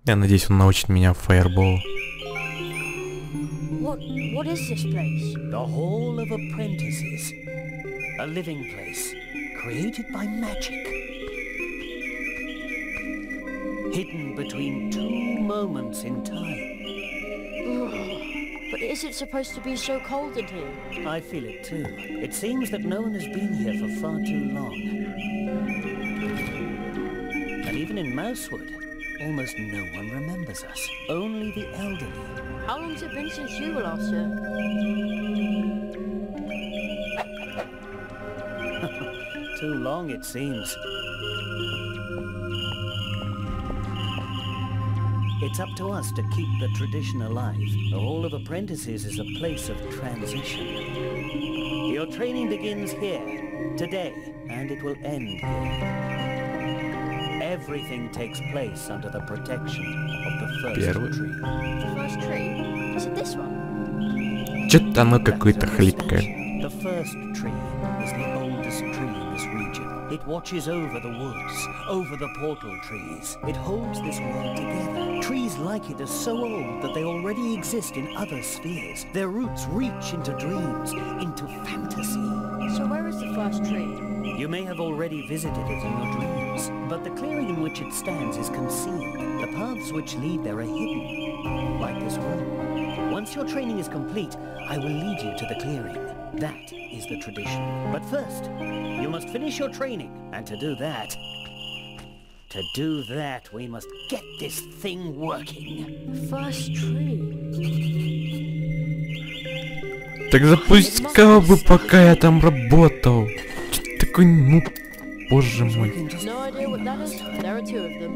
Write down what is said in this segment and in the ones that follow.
Я надеюсь, он научит меня фаерболу. What is this place? The Hall of Apprentices. A living place, created by magic. Hidden between two moments in time. But is it supposed to be so cold in here? I feel it too. It seems that no one has been here for far too long. And even in Mousewood, almost no one remembers us. Only the elderly. How long's it been since you were last here? Too long, it seems. It's up to us to keep the tradition alive. The Hall of Apprentices is a place of transition. Your training begins here, today, and it will end here. Everything takes place under the protection of the first tree. The first tree? Is it this one? Что-то оно какое-то хлипкое. The first tree is the oldest tree in this region. It watches over the woods, over the portal trees. It holds this world together. Trees like it are so old that they already exist in other spheres. Their roots reach into dreams, into fantasy. So where is the first tree? You may have already visited it in your dreams, but the clearing in which it stands is concealed. The paths which lead there are hidden, like this room. Once your training is complete, I will lead you to the clearing. That is the tradition. But first, you must finish your training, and to do that, we must get this thing working. The first tree? Так запускал бы, пока я там работал. Что ты такой, ну, боже мой. No idea what that is. There are two of them.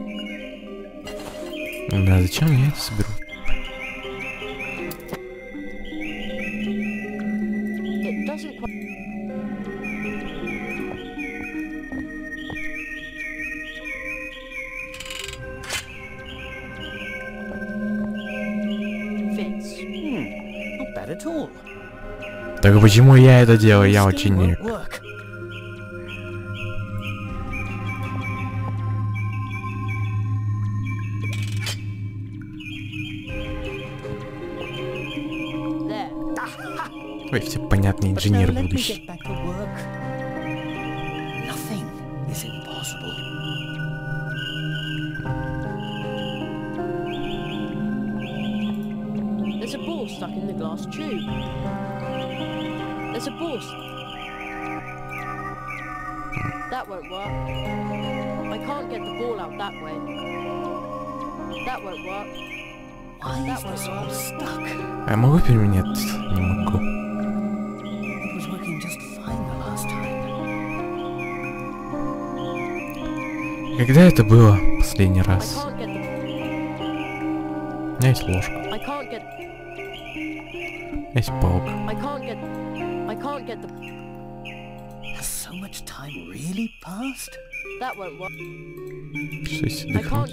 Да, зачем я это соберу? It doesn't quite... Fits. Not bad at all. Так почему я это делаю? Я ученик. Ой, все понятный инженер будущий. There's a ball stuck in the glass tube. There's a ball. That won't work. I can't get the ball out that way. That won't work. Why is this all stuck? А я могу переменять? Не могу. It was working just fine the last time. Когда это было последний раз? У меня есть ложка. Есть палка. Has so much time really passed? That won't work. Что если дыхнуть?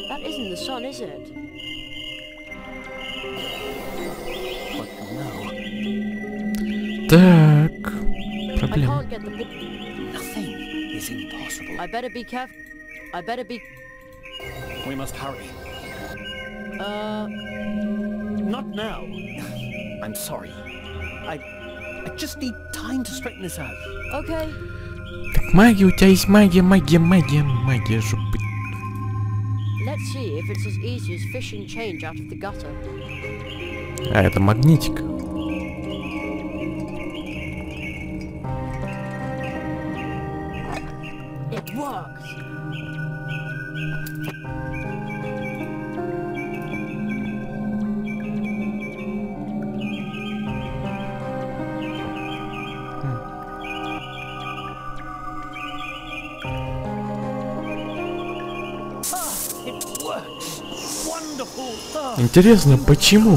That isn't the sun, is it? But no. Так, проблема. Nothing is impossible. I better be careful. We must hurry. Not now. I'm sorry. I just need time to straighten this out. Okay. Так, магия, у тебя есть магия, жопы. Let's see if it's as easy as fishing change out of the gutter. А это магнитик. It works. Интересно, почему?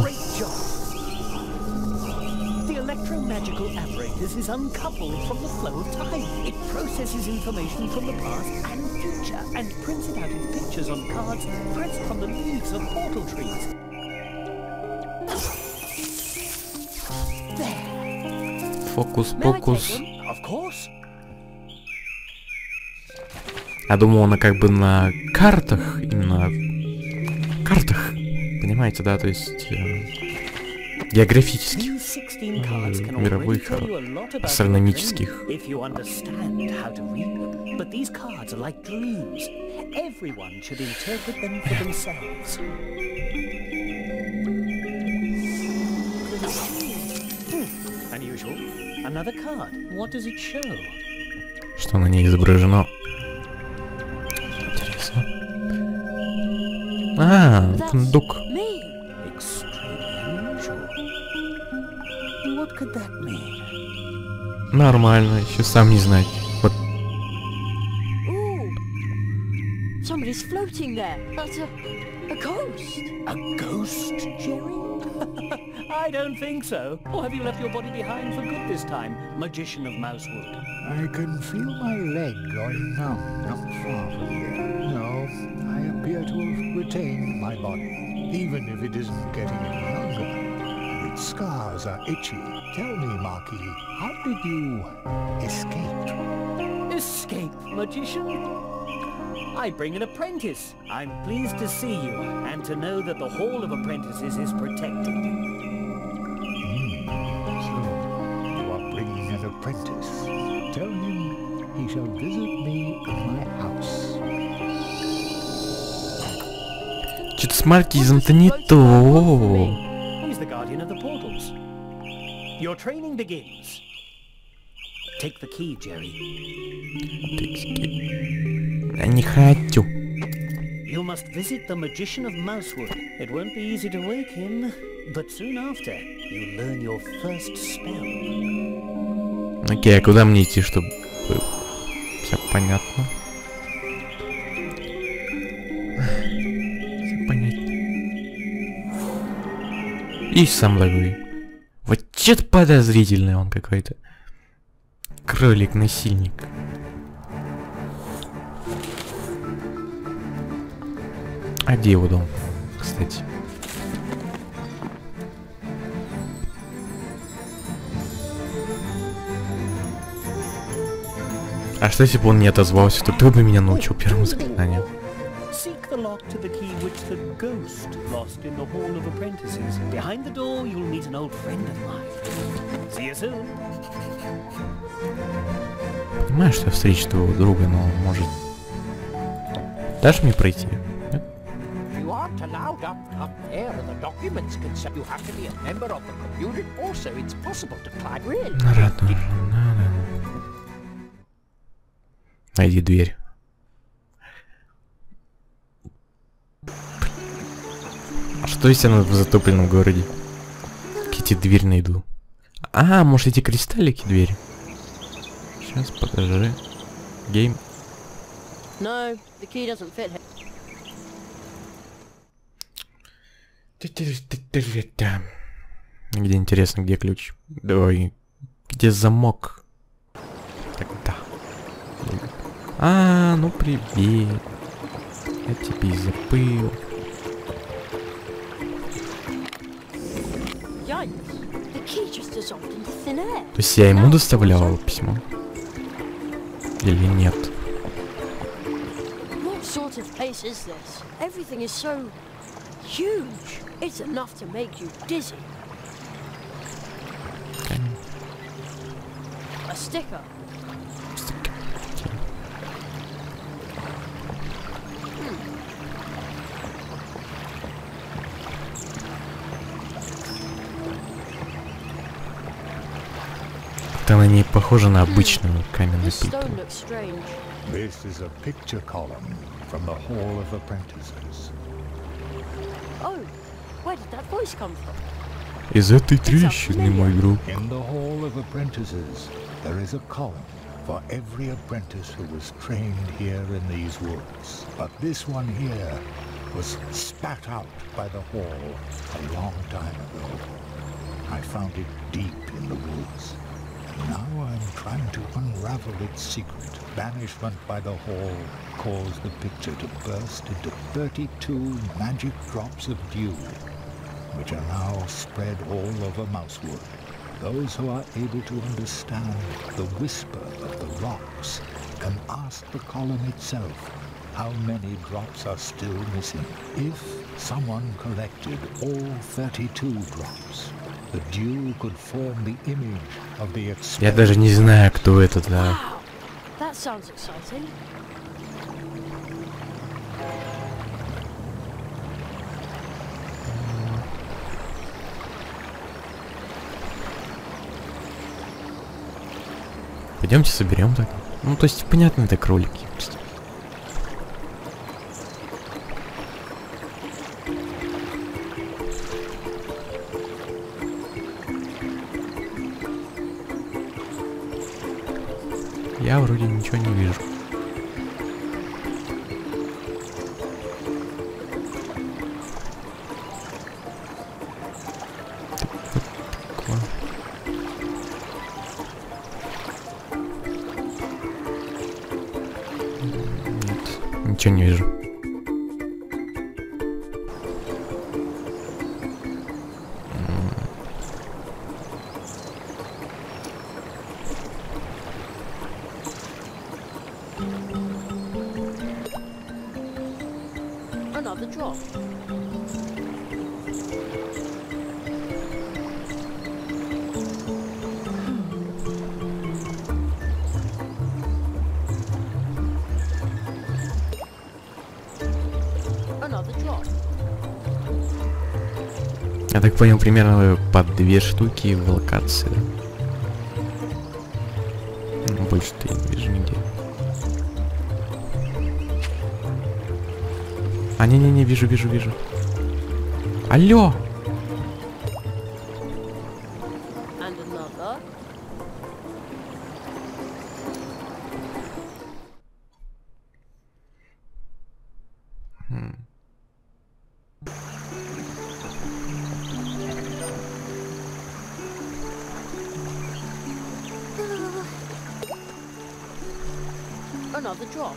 The electromagical apparatus is uncoupled from the flow of time. It processes information from the past and future and prints it out in pictures on cards pressed from the leaves of portal trees. Фокус-покус. Of course. Я думал, она как бы на картах, именно картах, понимаете, да, то есть географических, These 16 cards can already мировых, tell you a lot about your астрономических. dream if you understand how to read them. But these cards are like dreams. Everyone should interpret them for themselves. Unusual. Another card. What does it show? Что на ней изображено? Интересно. Сундук. Extremely unusual. What could that mean? Нормально, еще сам не знать. Вот. Ooh. Somebody's floating there. That's a ghost. A ghost, Jerry? I don't think so. Or have you left your body behind for good this time, magician of Mousewood? I can feel my leg going numb not far from here. No, I appear to have retained my body, even if it isn't getting any younger. Its scars are itchy. Tell me, Marquis, how did you escape? Escape, magician? I bring an apprentice. I'm pleased to see you, and to know that the Hall of Apprentices is protected. So, you are bringing an apprentice. Tell him he shall visit me at my house. Что-то с маркизом-то не то. He's the guardian of the portals. Your training begins. Take the key, Jerry. Я не хочу. You must visit the magician of Mousewood. It won't be easy to wake him, but soon after, you'll learn your first spell. Окей, а куда мне идти, чтобы... Все понятно. Все понятно. И сам такой. Вот что-то подозрительный он какой-то. Кролик-насильник. А где его дом, кстати? А что если бы он не отозвался, то ты бы меня научил первому заклинанию. Seek the lock to the key which the ghost lost in the Hall of Apprentices. Behind the door, you'll meet an old friend of mine. See you soon. Понимаю, что я встречу твоего друга, но может... Дашь мне пройти? You aren't allowed up there, and the documents can say you have to be a member of the community. Also, it's possible to climb really. Найди дверь. А что если она в затопленном городе? Какие дверь найду? А, может эти кристаллики двери? Сейчас, покажи. Гейм. No, the key doesn't fit here. Где интересно, где ключ? Давай. Где замок? Так, да. А, ну привет. Я тебе и забыл. То есть я ему доставлял письмо? Или нет? What sort of place is this? Everything is so huge. It's enough to make you dizzy. Okay. A sticker. Это на ней похоже на обычную каменную плиту. This is a picture column from the Hall of Apprentices. Oh, where did that voice come from? Из этой трещины, мой друг. In the Hall of Apprentices, there is a column for every apprentice who was trained here in these woods. But this one here was spat out by the Hall a long time ago. I found it deep in the woods. Now I'm trying to unravel its secret. Banishment by the Hall caused the picture to burst into 32 magic drops of dew, which are now spread all over Mousewood. Those who are able to understand the whisper of the rocks can ask the column itself how many drops are still missing. If someone collected all 32 drops, the dew could form the image of the Я даже не знаю, кто это, да. Wow, that sounds exciting. Пойдемте соберем так. Ну, то есть, понятно, это кролики. Я вроде ничего не вижу. Нет, ничего не вижу. Another drop. Another drop. Я так понял, примерно по 2 штуки в локации, да? Ну, больше-то я не вижу нигде. А, не-не-не, вижу. Алло! And another. Another drop.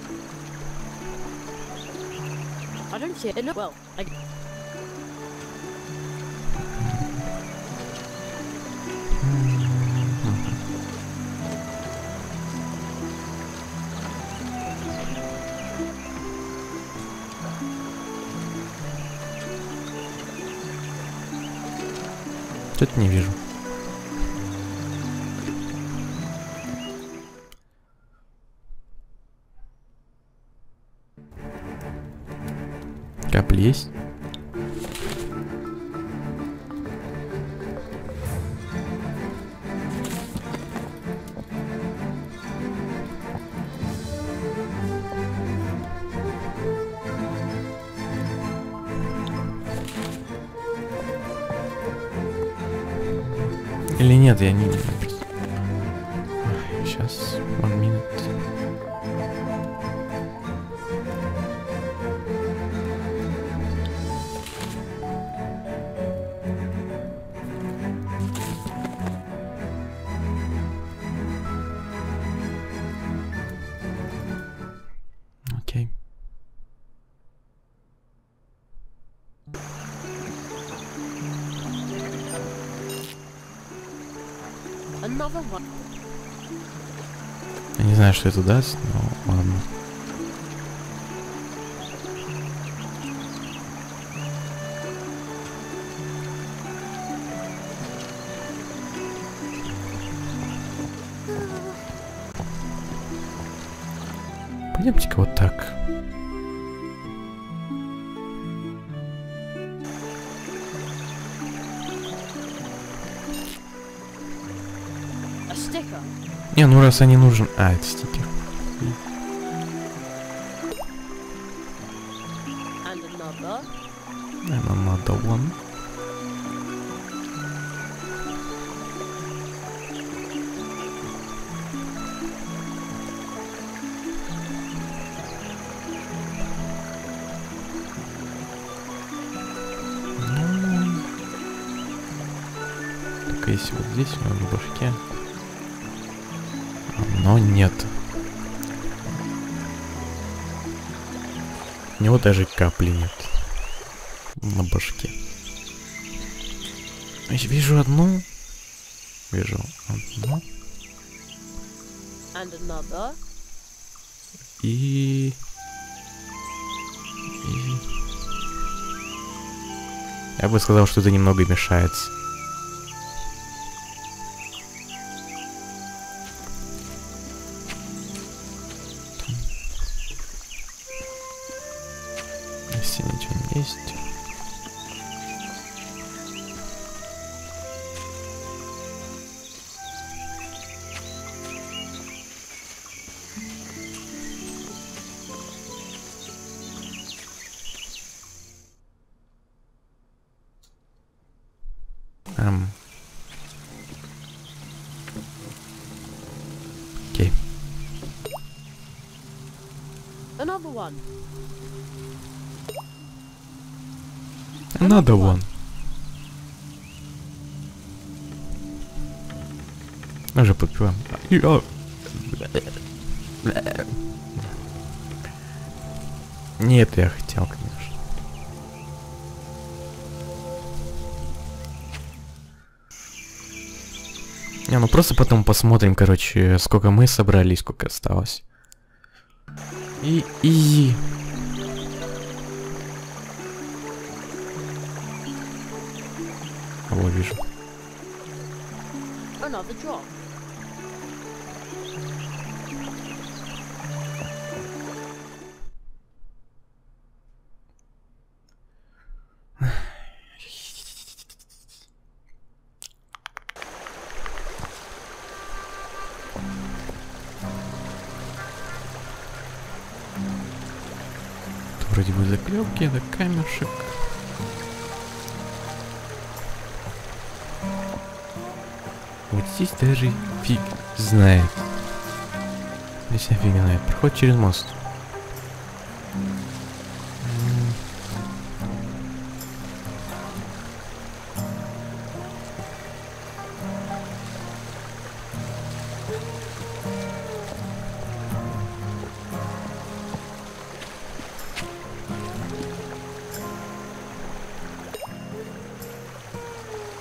I don't see it. Well, I... Тут не вижу. Капли есть? Или нет, я не знаю. Сейчас, 1 minute. Окей. Another one. Я не знаю, что это даст, но ладно. Пойдемте-ка вот так. A sticker. Не, ну раз они нужен... А, это стикер. And another. And another one. Только если вот здесь у него на башке. Но нет. У него даже капли нет на башке. Я вижу одну. Вижу одну. And another. И... Я бы сказал, что это немного мешается. Если ничего не есть. Окей. Another one. Another one. Мы же подпеваем. Не это я хотел, конечно. Не, ну просто потом посмотрим, короче, сколько мы собрали и сколько осталось. И... Вот, вижу. Another drop. Вроде бы заклепки, это камешек. Вот здесь даже фиг знает. Здесь фиг знает. Проход через мост.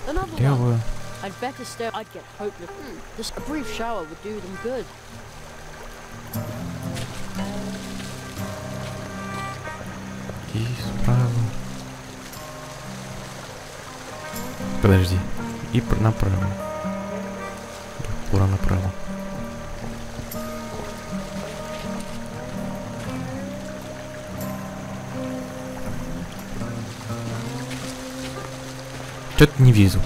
Another one. Левую. I'd better stay. I'd get hopeless. Just a brief shower would do them good. И справа. Подожди. И направо. Пора направо. Что-то не вижу.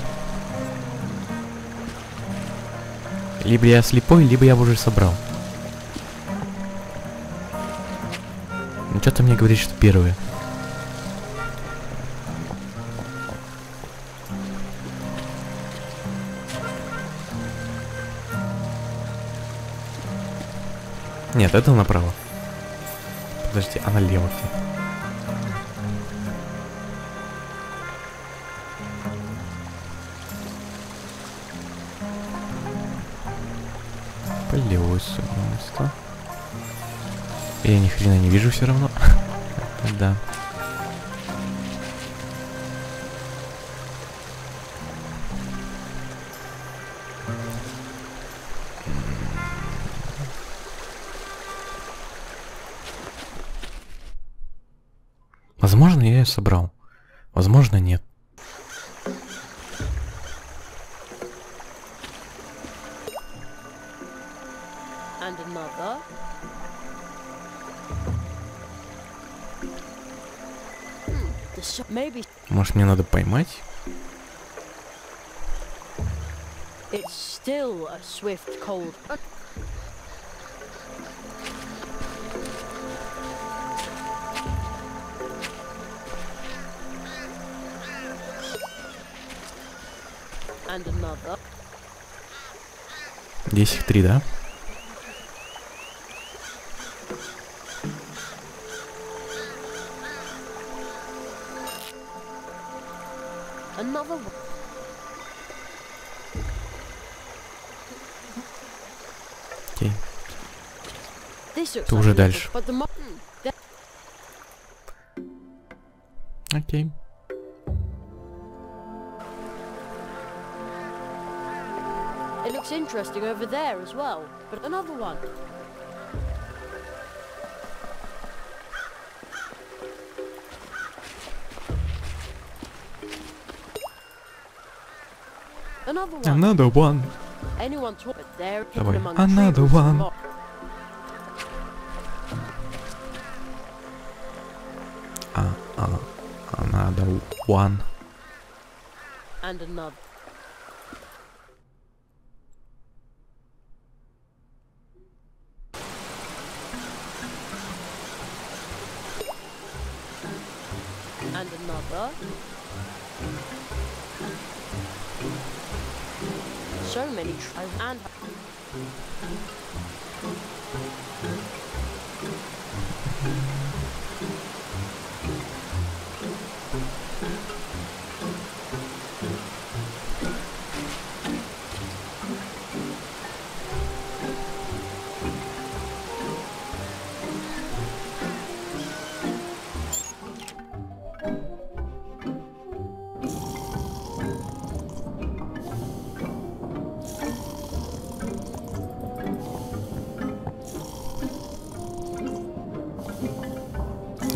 Либо я слепой, либо я уже собрал. Ну что-то мне говорит, что первое. Нет, это направо. Подожди, а налево где? По левую сторону. Я ни хрена не вижу все равно. Да. Возможно, я ее собрал. Возможно, нет. And another. Maybe Может, мне надо поймать? it's still a swift, cold. And another. 10-3, да? Another one. Окей. This looks Ты like уже a little, дальше. but the Окей. It looks interesting over there as well, but another one. Another one. Another one. Anyone talk it there? Давай. Hidden among Another tree roots and one. moss. Another one. And another. And another. So many tries and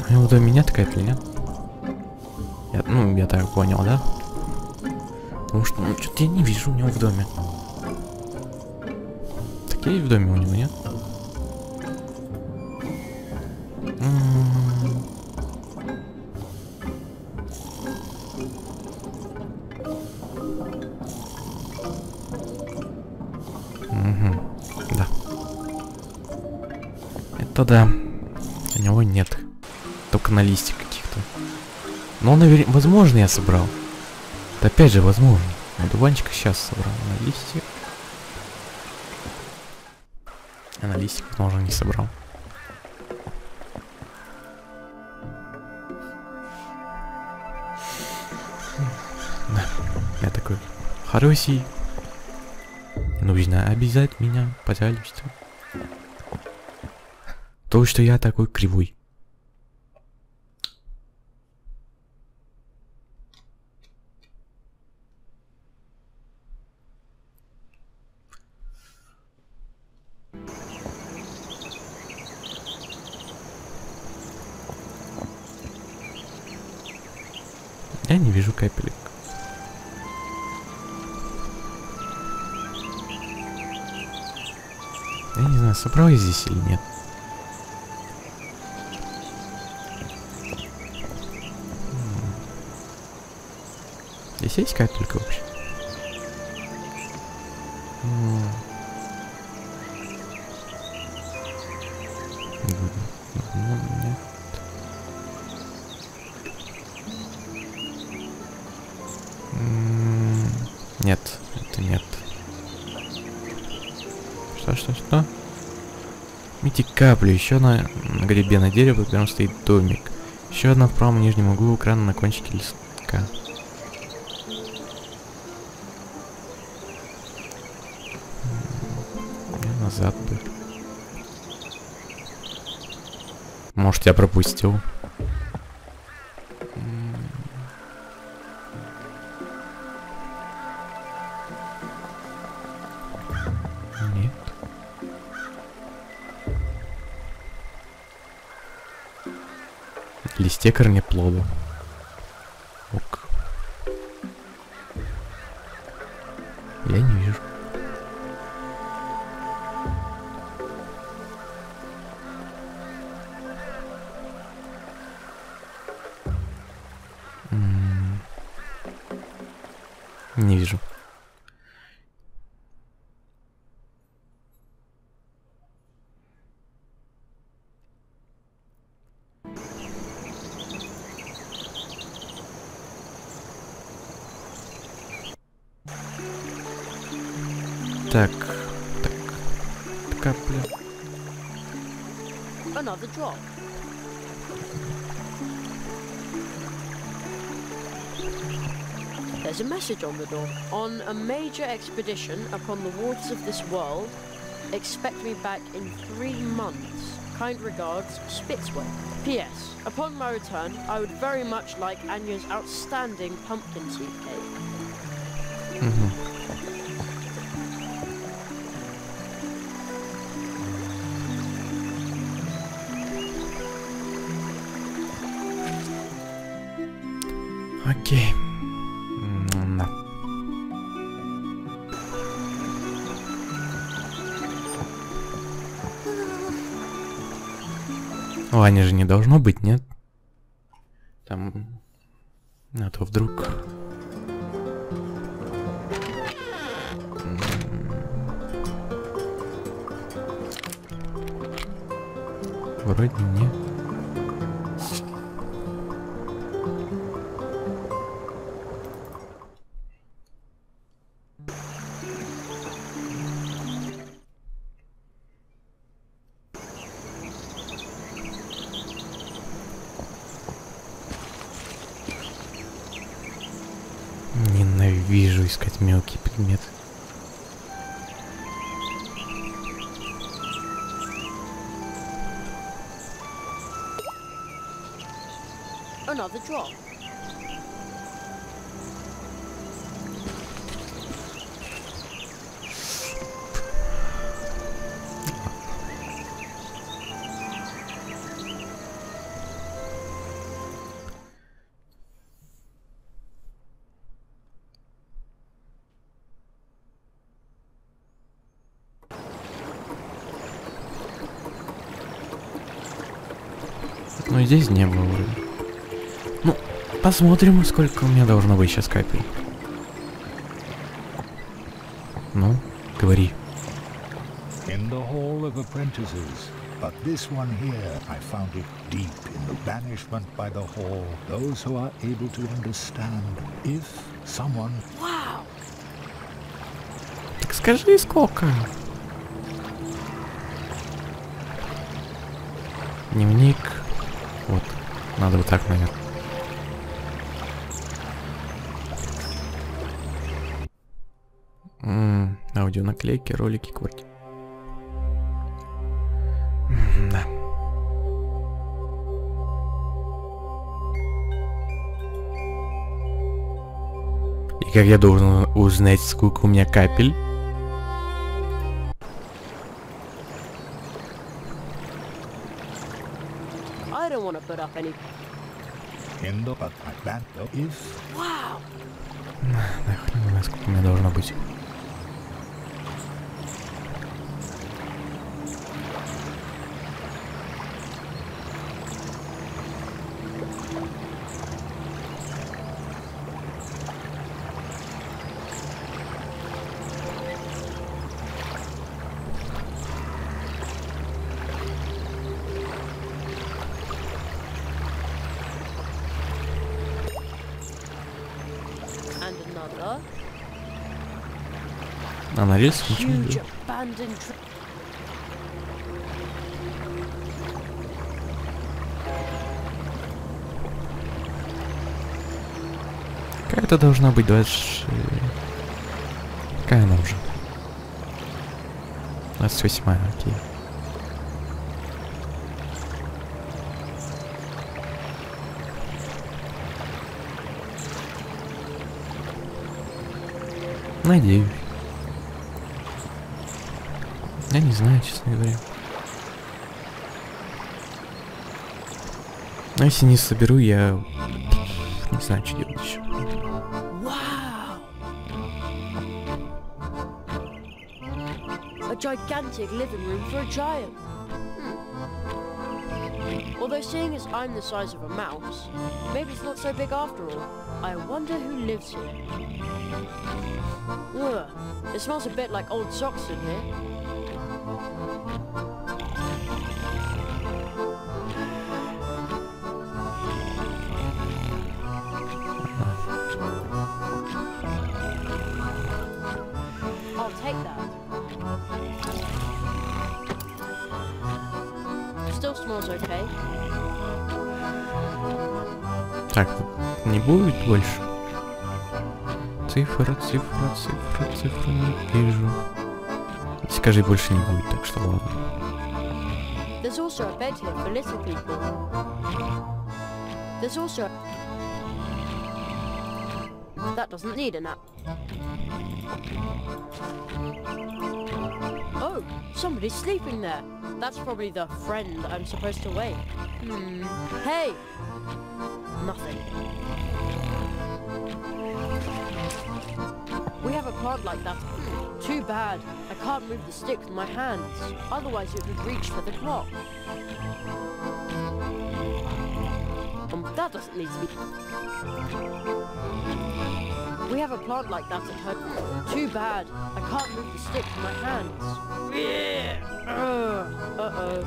У него в доме нет какая-то или нет? Я так понял, да? Потому что, что-то я не вижу у него в доме. Такие в доме у него нет? Да. Это да. У него нет. Только на листьях каких-то. Но, наверное, возможно, я собрал. Это опять же возможно. Одуванчика сейчас собрал на листьях. А на листьях, возможно, не собрал. Да. Я такой хороший. Нужно обязать меня, пожалуйста. То, что я такой кривой. Я не вижу капелек. Я не знаю, собрал я здесь или нет. Здесь есть капелька вообще? Нет. Нет, это нет. Что? Видите каплю, еще на гребе на дерево, прям стоит домик. Еще одна в правом нижнем углу экрана на кончике листка. Я назад бы. Может, я пропустил. Нет. Листе корнеплода. Ок. Я не вижу. Не вижу. Так, капля. another drop. There's a message on the door. On a major expedition upon the waters of this world, expect me back in 3 months. Kind regards, Spitzway. P.S. Upon my return, I would very much like Anya's outstanding pumpkin seed cake. Окей. Да. Вани же не должно быть, нет? Там... А то вдруг... Вроде нет. Ненавижу искать мелкие предметы. Another drop. Ну здесь не было вроде. Ну, посмотрим, сколько у меня должно быть сейчас капель. Ну, говори. In the hall of apprentices, but this one here, I found it deep in the banishment by the hall. Those who are able to understand, if someone... Wow. Так скажи, сколько? Дневник. Вот, надо вот так, наверное. Аудионаклейки, ролики, квартиры. Да. И как я должен узнать, сколько у меня капель? I don't want to put up any. In the but I banned the if... Wow. Да хрен знает, сколько у меня должно быть. And another. А на рельс ничего не Huge было. abandoned. Какая-то должна быть 26... Какая она уже? 28-я, окей. Надеюсь. Я не знаю, честно говоря. Но если не соберу, я не знаю, что делать еще. Wow. A gigantic living room for a giant. Although seeing as I'm the size of a mouse, maybe it's not so big after all. I wonder who lives here. Ugh, it smells a bit like old socks in here. I'll take that. Still smells okay. Так, не будет больше. Цифра, не вижу. Скажи, больше не будет, так что ладно. There's also a bed here for little people. There's also... That doesn't need a nap. Oh, somebody's sleeping there. That's probably the friend I'm supposed to wake. Hey! Nothing. We have a plant like that. Too bad. I can't move the stick with my hands. Otherwise it would reach for the clock. That doesn't need to be... We have a plant like that at home. Too bad. I can't move the stick with my hands. Uh-oh.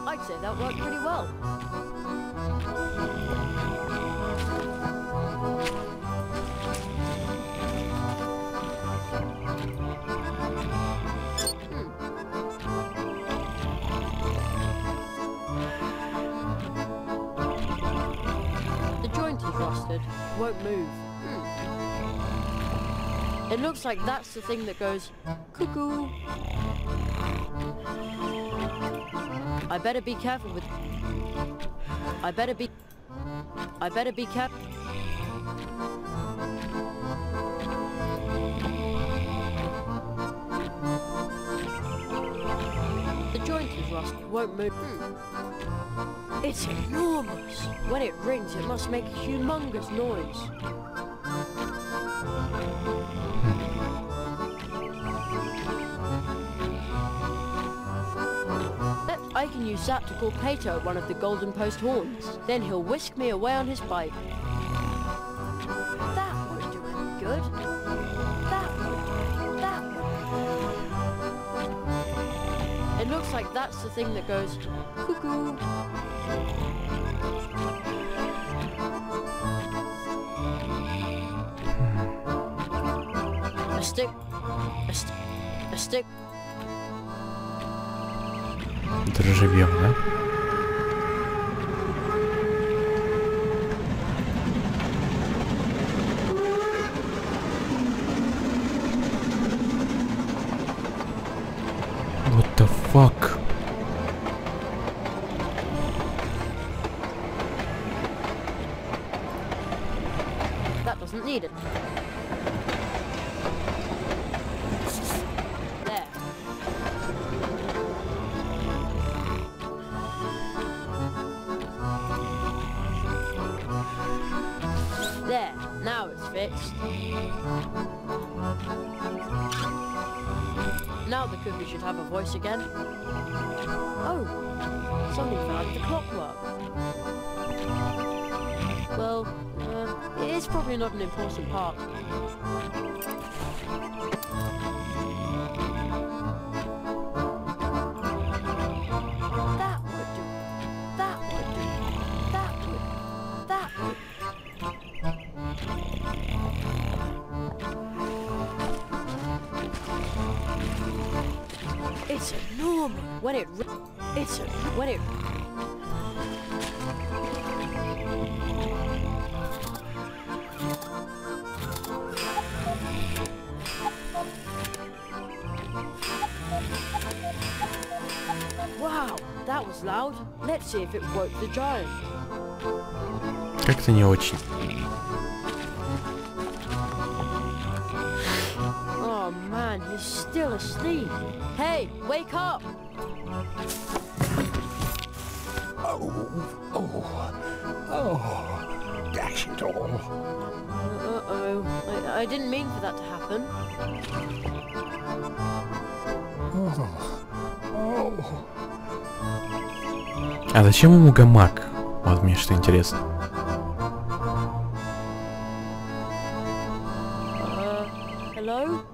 I'd say that worked pretty well. Won't move. It looks like that's the thing that goes cuckoo. I better be careful with... I better be careful. The joint is rusted. Won't move. It's enormous. When it rings, it must make a humongous noise. I can use that to call Plato at one of the golden post horns. Then he'll whisk me away on his bike. That would do him good. That would. It looks like that's the thing that goes cuckoo. A stick. Доживем, да? What the fuck? That doesn't need it. There. There. Now it's fixed. Now the cookie should have a voice again. Oh, something found the clockwork. Well, it's probably not an important part. That would do. That would do. That would. That would. It's enormous. When it... It's a... When it... Wow, that was loud. Let's see if it woke the giant. Как-то не очень. Oh man, he's still asleep. Hey, wake up! Oh, dash it all. Uh-oh. I didn't mean for that to happen. А зачем ему гамак? Вот мне что интересно. Hello?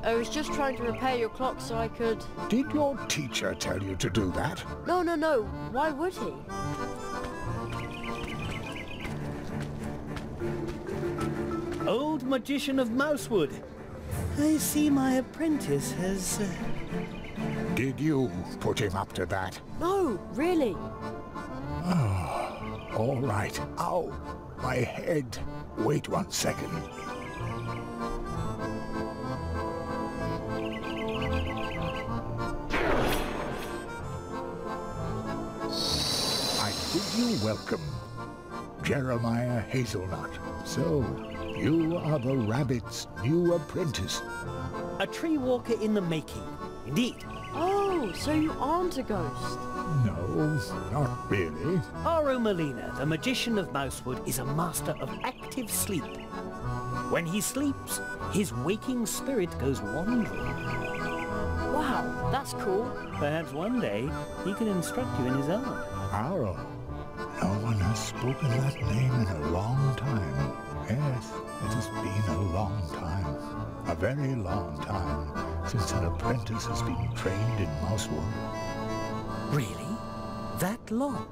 I was just trying to repair your clock so I could... Did your teacher tell you to do that? No. Why would he? Old magician of Mousewood. I see my apprentice has... Did you put him up to that? No, really. All right. Ow, my head. Wait 1 second. I bid you welcome, Jeremiah Hazelnut. So, you are the rabbit's new apprentice. A tree walker in the making. Indeed. Oh, Oh, so you aren't a ghost. No, not really. Aru Molina, the magician of Mousewood, is a master of active sleep. When he sleeps, his waking spirit goes wandering. Wow, that's cool. Perhaps one day he can instruct you in his art. Aro. No one has spoken that name in a long time. Yes, it has been a long time. A very long time since an apprentice has been trained in Mousewood. Really? That long?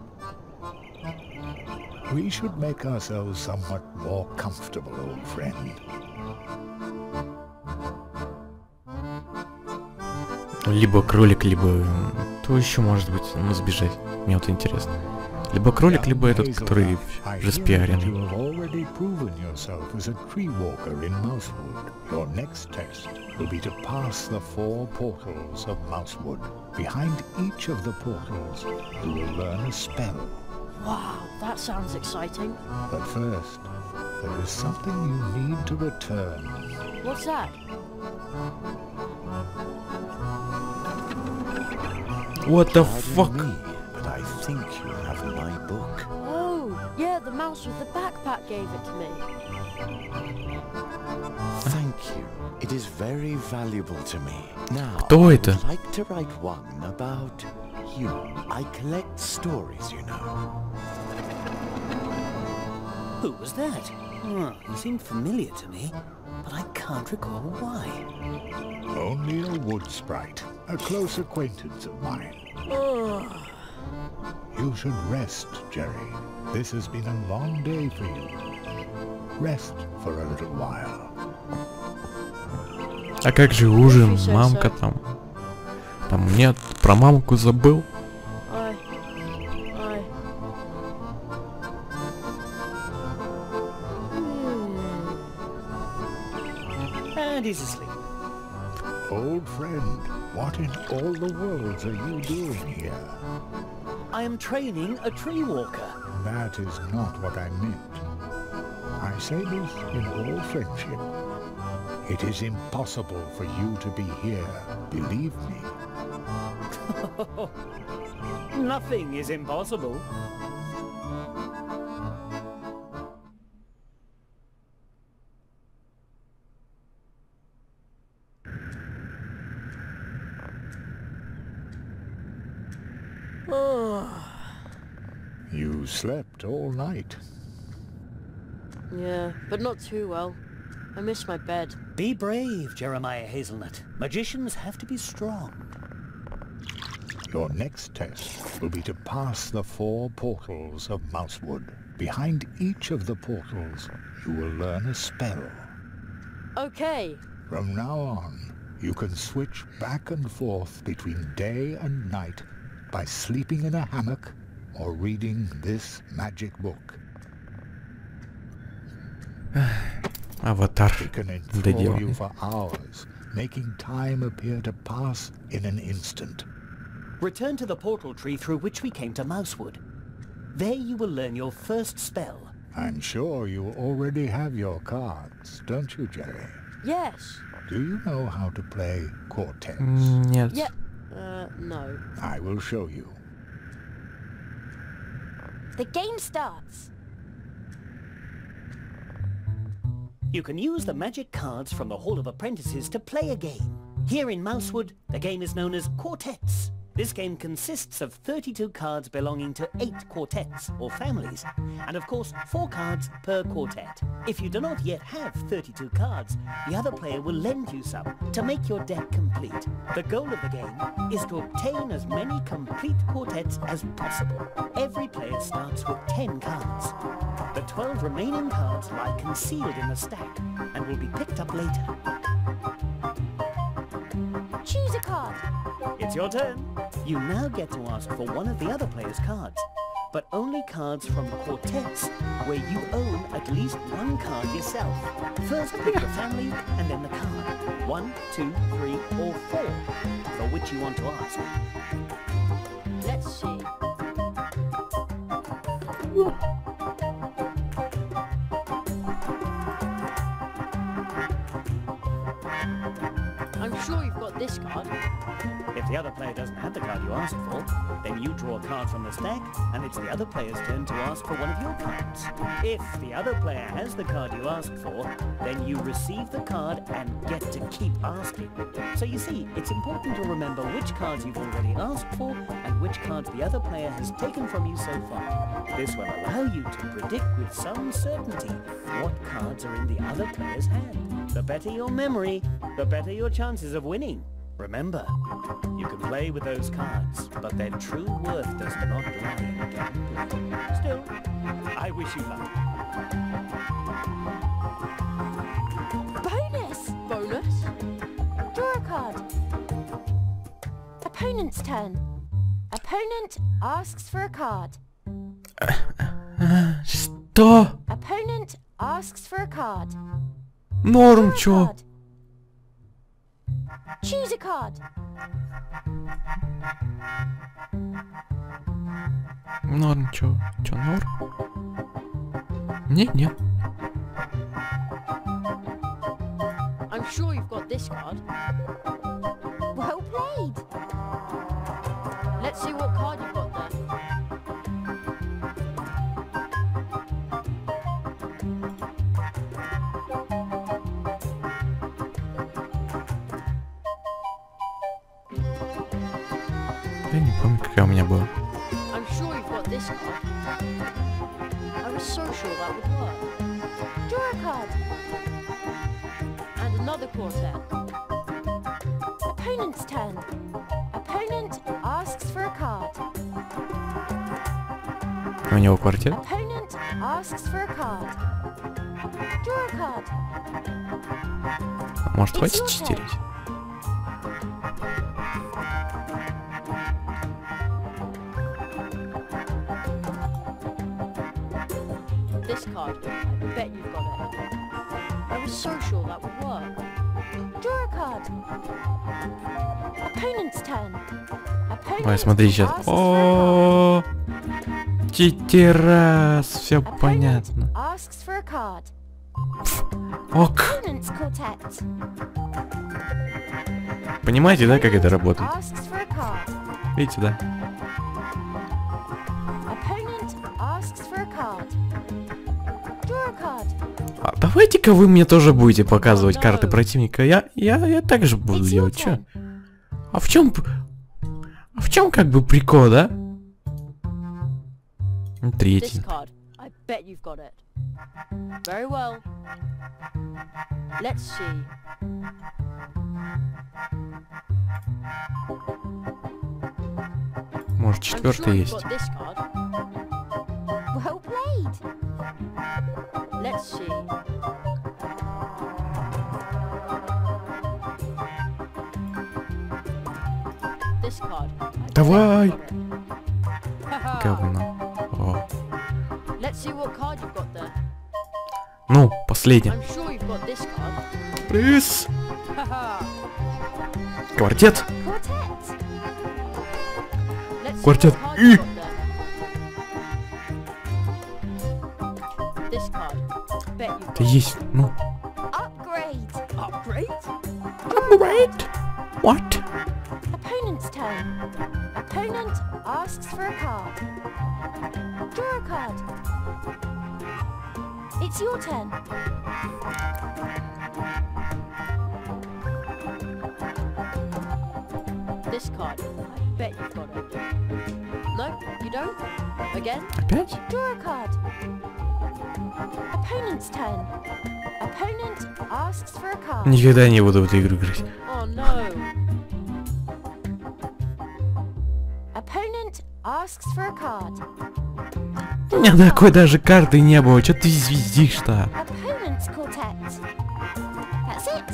We should make ourselves somewhat more comfortable, old friend. Либо кролик, либо... То еще может быть, ну, сбежать. Мне вот интересно. Либо кролик, либо этот, который уже спиаренный. You have already proven yourself as a tree walker in Mousewood. Your next test will be to pass the 4 portals of Mousewood. Behind each of the portals, you will learn a spell. Wow, that sounds exciting. But first, there is something you need to return. What's that? What the fuck? But I think you have my book. Oh, yeah, the mouse with the backpack gave it to me. Thank you. It is very valuable to me. Now, Кто I это? would like to write one about you. I collect stories, you know. Who was that? He seemed familiar to me, but I can't recall why. Only a wood sprite, a close acquaintance of mine. You should rest, Jerry. This has been a long day for you. Rest for a little while. А как же ужин, мамка там? Там нет, про мамку забыл. I... And he's asleep. Old friend, what in all the worlds are you doing here? I am training a tree walker. That is not what I meant. I say this in all friendship. It is impossible for you to be here, believe me. Nothing is impossible. You slept all night. Yeah, but not too well. I miss my bed. Be brave, Jeremiah Hazelnut. Magicians have to be strong. Your next test will be to pass the 4 portals of Mousewood. Behind each of the portals, you will learn a spell. Okay. From now on, you can switch back and forth between day and night by sleeping in a hammock or reading this magic book. Аватар. It can enthrall Доделанный. you for hours, making time appear to pass in an instant. Return to the portal tree through which we came to Mousewood. There you will learn your first spell. I'm sure you already have your cards, don't you, Jerry? Yes. Do you know how to play quartets? Нет. Yeah. No. I will show you. The game starts. You can use the magic cards from the Hall of Apprentices to play a game. Here in Mousewood, the game is known as quartets. This game consists of 32 cards belonging to 8 quartets, or families, and of course 4 cards per quartet. If you do not yet have 32 cards, the other player will lend you some to make your deck complete. The goal of the game is to obtain as many complete quartets as possible. Every player starts with 10 cards. The 12 remaining cards lie concealed in the stack and will be picked up later. Choose a card. It's your turn. You now get to ask for one of the other player's cards, but only cards from quartets where you own at least 1 card yourself. First pick the family and then the card. 1, 2, 3, or 4 for which you want to ask. Let's see. I'm sure you've got this card. If If the other player doesn't have the card you asked for, then you draw a card from the stack, and it's the other player's turn to ask for one of your cards. If the other player has the card you asked for, then you receive the card and get to keep asking. So you see, it's important to remember which cards you've already asked for and which cards the other player has taken from you so far. This will allow you to predict with some certainty what cards are in the other player's hand. The better your memory, the better your chances of winning. Remember, you can play with those cards, but their true worth does not lie in gambling. Still, I wish you luck. Bonus! Bonus? Draw a card. Opponent's turn. Opponent asks for a card. Что? Opponent asks for a card. Норм, Draw a чё? card. Choose a card. Норм, чё? Чё, норм? Нет, нет. I'm sure you've got this card. Well played. Let's see what card you've got there. Я не помню, какая у меня была. I'm sure you've got this card. I was so sure that would work. Draw a card. And another quartet. Opponent's turn. Opponent asks for a card. У него квартет. Opponent asks for a card. Draw a card. Может, It's хватит your читерить? This card. I bet you've got it. I was so sure that would work. Draw a card. Opponent's turn. Opponent Ой, смотри сейчас. asks for a card. О, читерас, все Opponent понятно. asks for a card. Ок. Opponent's quartet. Понимаете, да, как это работает? Asks for a card. Видите, да? Opponent asks for a card. Draw a card. А давайте-ка вы мне тоже будете показывать карты противника. Я также буду It's your делать. Чё? turn. А в чем как бы прикол, да? This Третий. card. I bet you've got it. Very well. Let's see. Может, I'm sure четвертый you've есть. got this card. Well played. Let's see. This card. I bet Давай. you've got it. Haha. Говно. О. Let's see what card you've got there. Ну, последний. I'm sure you've got this card. Приз. Haha. Квартет. Quartet. Let's see Quartet. what card you've got there. This card. I bet you've Ты got есть. Ну. Upgrade. upgrade. Upgrade. What? Opponent's turn. Opponent asks for a card. Draw a card. It's your turn. This card. I bet you've got it. No, you don't? Again? Опять? Draw a card. Opponent's turn. Opponent asks for a card. Никогда не буду в эту игру играть. Oh no. Opponent asks for a card. У меня такой даже карты не было. Чё ты звездишь-то? Opponent's quartet. That's it.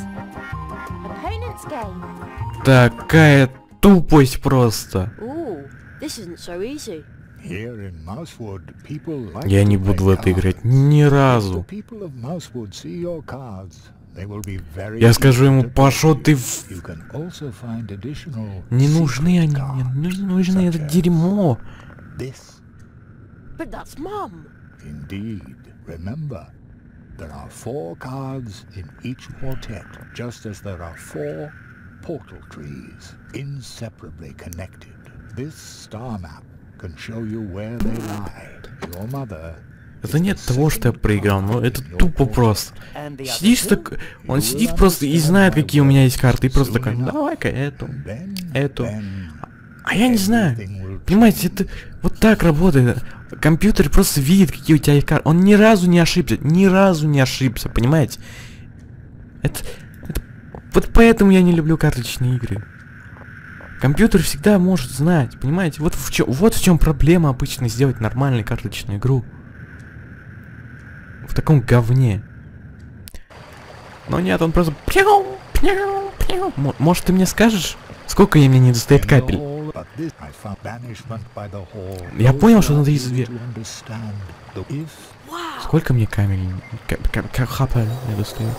Opponent's game. Такая тупость просто. Ooh, this isn't so easy. Here in Mousewood, people like Я to не буду в play это играть cards. ни If the разу. people of Mousewood see your cards, they will be very Я скажу eager ему, to play пошел you. ты You can also find additional Не нужны secret они cards, мне. Не нужны это such as дерьмо. This. But that's Mum. Indeed. Remember, there are 4 cards in each quartet, just as there are 4 portal trees, inseparably connected. This star map can show you where they lie. Your mother. Это нет того, что я проиграл, но это тупо просто. Сидишь так, он сидит просто и знает, какие у меня есть карты, и просто такой, давай-ка эту. А я не знаю. Понимаете, это вот так работает. Компьютер просто видит, какие у тебя есть карты. Он ни разу не ошибся, понимаете? Это вот поэтому я не люблю карточные игры. Компьютер всегда может знать, понимаете? Вот в чем проблема обычно сделать нормальную карточную игру. В таком говне. Но нет, он просто... Может, ты мне скажешь, сколько мне не достает капель? Я понял, что надо из... Сколько мне капель не достает?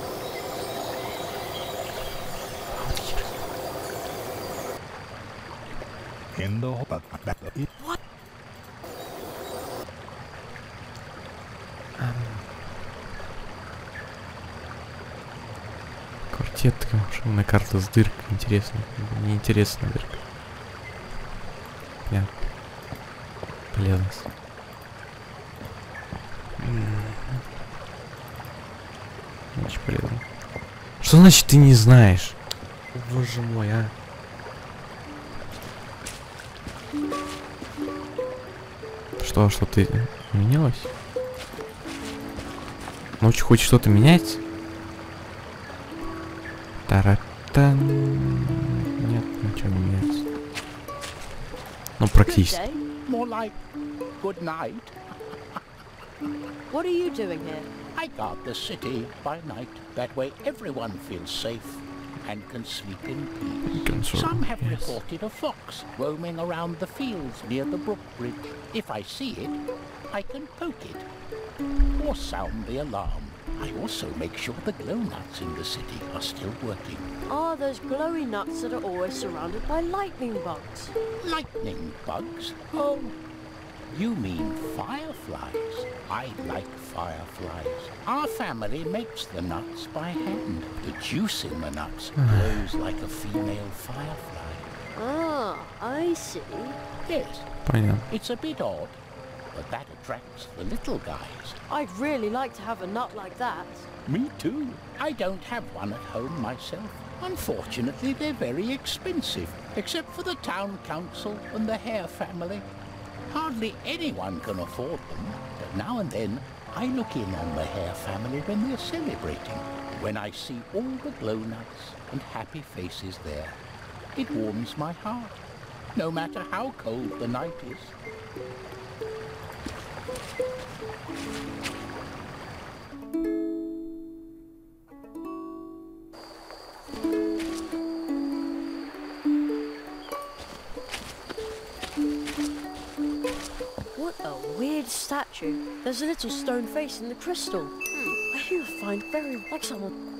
Квартет, на карта с дыркой, интересно. Неинтересная дырка. Понятно. Полезность. Очень полезно. Что значит ты не знаешь? Боже мой, а. Что ты менялось? Ночью хоть что-то меняется? Таратан. Нет, ничего не меняется. Ну, практически. More like good night. What are you doing here? I guard the city by night. That way everyone feels safe and can sleep in peace. Some have reported a fox roaming around the fields near the brook bridge. If I see it, I can poke it or sound the alarm. I also make sure the glow nuts in the city are still working. Ah, those glowy nuts that are always surrounded by lightning bugs. Lightning bugs? Oh, you mean fireflies. I like fireflies. Our family makes the nuts by hand. The juice in the nuts glows like a female firefly. Ah, I see. Yes, Понятно. it's a bit odd, but that attracts the little guys. I'd really like to have a nut like that. Me too. I don't have one at home myself. Unfortunately, they're very expensive, except for the town council and the Hare family. Hardly anyone can afford them, but now and then I look in on the Hare family when they're celebrating. When I see all the glow nuts and happy faces there, it warms my heart, no matter how cold the night is. What a weird statue. There's a little stone face in the crystal. I do find very like someone